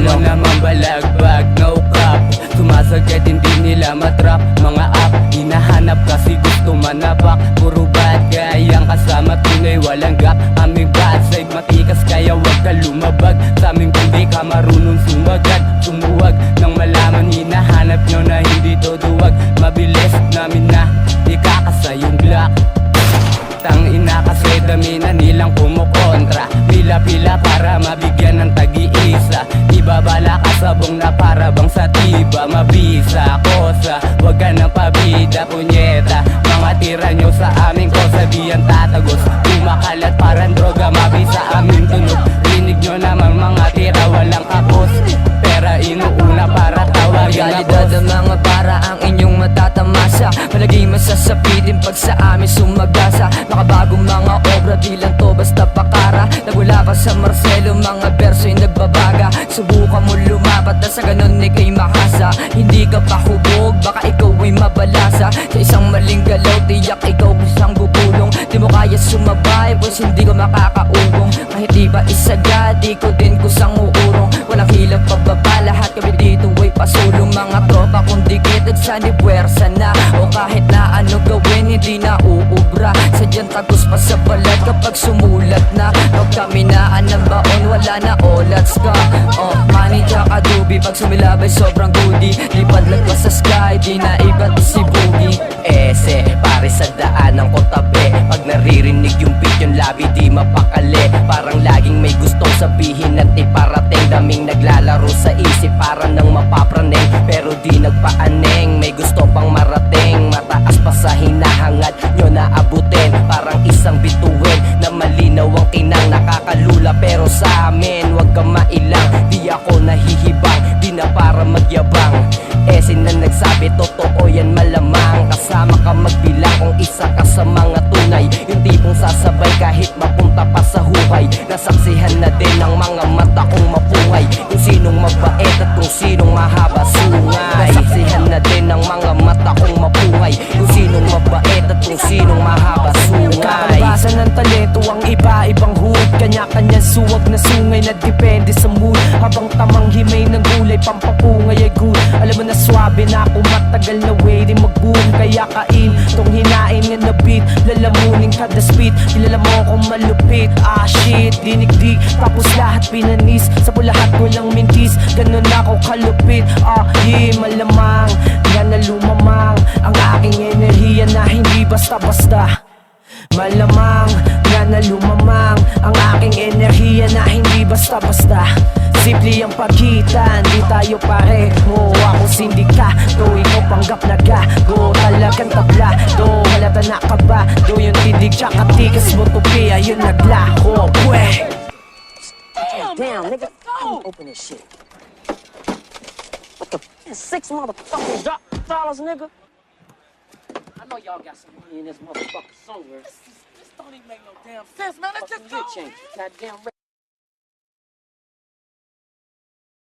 mo naman balagbag, no cap. Sumasagad hindi nila matrap. Mga app, hinahanap kasi gusto manapak. Puro bad guy ang kasama, tunay walang gap. Aming bad side matikas kaya wag ka lumabag. Sa aming kundi ka marunong sumagad. Sumuwag nang malaman, hinahanap nyo na hindi to duwag. Mabilis namin na ikakasa yung block. Tangina kasi dami na nilang kumukontra. Pila-pila para mabigyan ng tag-iisa. Ibabala ka sabong na para bang sa tiba. Mabisa, kosa, wag ka nang pabida, punyeta. Mga tira nyo sa aming kosa, di yan tatagos. Kumakalat parang droga, mabisa aming tunog. Rinig nyo naman mga tira, walang kapos. Pera inuuna para tawagin na Realidad ang mga para ang inyong matatamasa. Malagay masasapitin pag sa amin sumagasa. Makabagong mga obra, di lang to basta pakara. Nagula ka sa Marcelo, mga berso'y nagbabaga. Subukan mo lumapat na sa ganon ika'y mahasa. Hindi ka pa hubog, baka ikaw ay mabalasa. Sa isang maling galaw, tiyak ikaw kusang bubulong. Di mo kaya sumabay, pues hindi ko makakaugong. Kahit di ba isagad, di ko din kusang uurong. Walang hilap pababa, lahat kami dito ay pasulong. Mga tropa kung dikit at sani puwersa na. O kahit na ano gawin, hindi na uubra. Sadyang tagos pa sa balat kapag sumulat na. Pag kami na ng baon, wala na olats ka. Money tsaka dubi, pag sumilabay sobrang goodie. Lipad lang pa sa sky, di na iba't si Boogie. Ese, pare sa daanan ko tabi. Pag naririnig yung beat, yung labi di mapakali. Parang laging may gustong sabihin at iparating. Daming naglalaro sa isip para nang mapapraneng. Pero di nagpaaneng, may gusto pang marating. Mataas pa sa hinahangad nyo na abutin. Parang isang bituin na malinaw ang kinang. Nakakalula pero sa amin wag ka mailang. Di ako nahihibang, di na para magyabang. Ese na nagsabi, totoo yan malamang. Kasama ka magbilang kung isa ka sa mga tunay. Yung tipong sasabay kahit mapunta pa sa hukay. Nasaksihan na din ng mga mata kong mapungay. Kung sinong mabait at kung sinong mahaba sungay. Nasaksihan na din ng mga mata kong mapungay. Kung sinong mabait at kung sinong mahaba sungay. Kakalabasan ng talento ang iba-ibang hood. Kanya-kanyang suwag na sungay na depende sa mood. Habang tamang himay ng gulay, pampapungay ay good. Alam mo na swabe na ako, matagal na waiting mag-boom. Kaya kain tong hinain nga na beat, lalamunin kada speed. Kilala mo akong malupit, shit, dinig-dig. Tapos lahat pinanis, sa lahat walang mintis. Ganun ako kalupit, yeah, malamang nga na lumamang ang aking enerhiya na hindi basta-basta. Malamang nga na lumamang ang aking enerhiya na hindi basta-basta. Simple ang pagitan, di tayo pareho. Ako sindikato, ikaw panggap na gago. Talagang tabla, do halata na ka ba? Do yung tidig tsaka tikas mo tupi, ayun naglaho. Pweh! Damn, nigga, I'm open this shit. What the f***? 6 motherfucking dollars, nigga. I know y'all got some money in this motherfucker somewhere. This don't even make no damn sense, man. Let's just go. Goddamn.